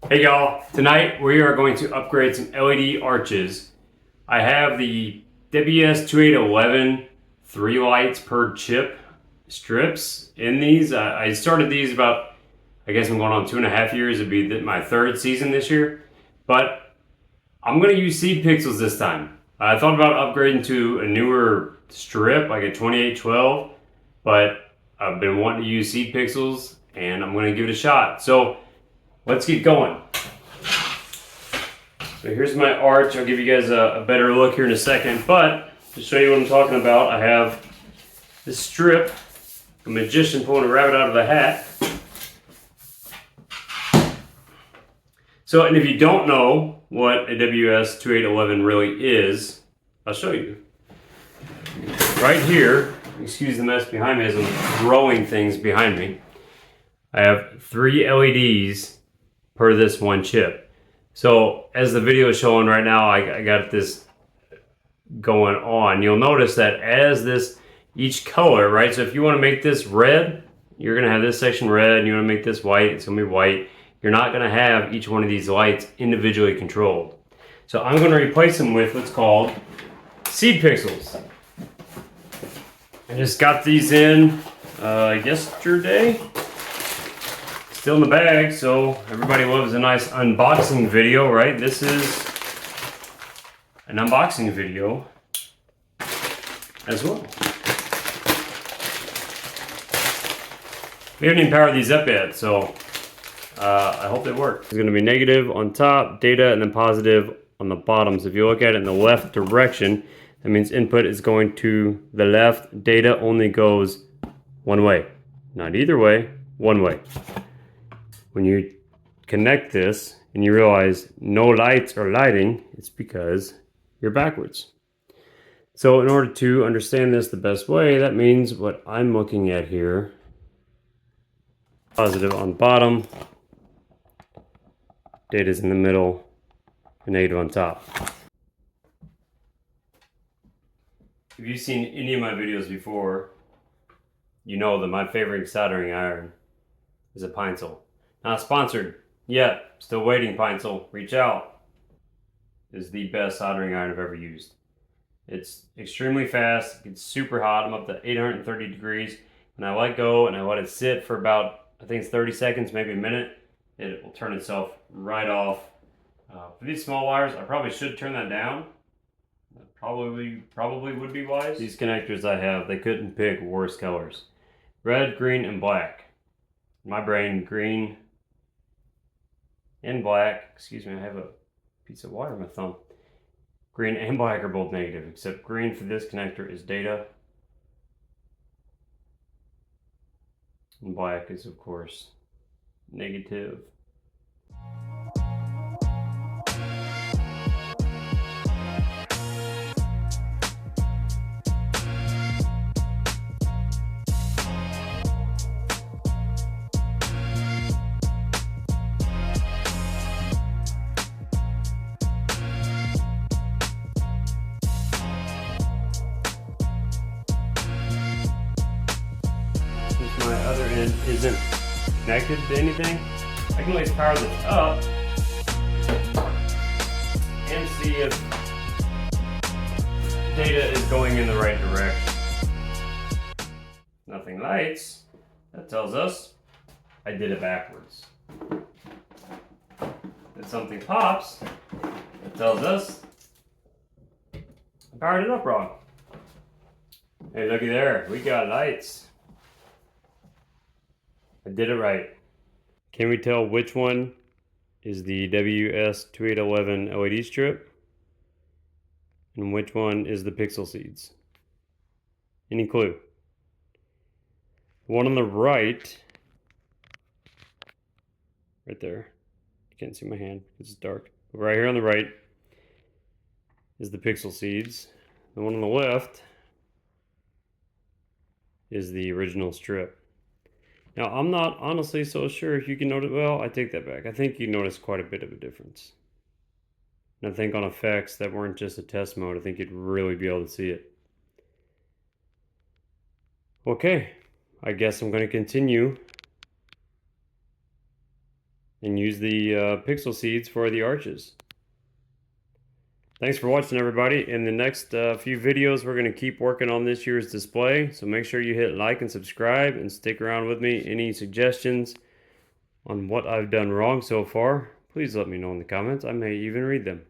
Hey y'all, tonight we are going to upgrade some LED arches. I have the WS2811 3 lights per chip strips in these. I started these about, I guess I'm going on 2.5 years. It'd be my third season this year. But I'm going to use seed pixels this time. I thought about upgrading to a newer strip, like a 2812, but I've been wanting to use seed pixels and I'm going to give it a shot. So let's get going. So here's my arch. I'll give you guys a better look here in a second, but to show you what I'm talking about, I have this strip, a magician pulling a rabbit out of a hat. So, and if you don't know what a WS2811 really is, I'll show you. Right here, excuse the mess behind me as I'm throwing things behind me, I have 3 LEDs per this one chip. So as the video is showing right now, I got this going on. You'll notice that as this, each color, right? So if you want to make this red, you're going to have this section red, and you want to make this white, it's going to be white. You're not going to have each one of these lights individually controlled. So I'm going to replace them with what's called seed pixels. I just got these in yesterday. Still in the bag, so everybody loves a nice unboxing video, right? This is an unboxing video as well. We haven't even powered these up yet, so I hope they work. It's going to be negative on top, data, and then positive on the bottom. So if you look at it in the left direction, that means input is going to the left. Data only goes one way. Not either way, one way. When you connect this and you realize no lights are lighting, it's because you're backwards. So in order to understand this the best way, that means what I'm looking at here, positive on bottom, data's in the middle, and negative on top. If you've seen any of my videos before, you know that my favorite soldering iron is a Pinecil. Not sponsored yet, still waiting. Pinecil, reach out. Is the best soldering iron I've ever used. It's extremely fast, it gets super hot. I'm up to 830 degrees. When I let go and I let it sit for about, I think it's 30 seconds, maybe a minute, it will turn itself right off. For these small wires, I probably should turn that down. That probably would be wise. These connectors I have, they couldn't pick worse colors. Red, green, and black. In my brain, green and black, excuse me, I have a piece of wire in my thumb. Green and black are both negative, except green for this connector is data. And black is, of course, negative. My other end isn't connected to anything, I can always power this up and see if data is going in the right direction. Nothing lights, that tells us I did it backwards. If something pops, that tells us I powered it up wrong. Hey, looky there, we got lights. I did it right. Can we tell which one is the WS2811 LED strip and which one is the pixel seeds? Any clue? The one on the right there, you can't see my hand because it's dark, but right here on the right is the pixel seeds. The one on the left is the original strip. Now, I'm not honestly so sure if you can notice, well, I take that back. I think you notice quite a bit of a difference. And I think on effects that weren't just a test mode, I think you'd really be able to see it. Okay, I guess I'm going to continue and use the pixel seeds for the arches. Thanks for watching, everybody. In the next few videos, we're going to keep working on this year's display, so make sure you hit like and subscribe and stick around with me. Any suggestions on what I've done wrong so far, please let me know in the comments. I may even read them.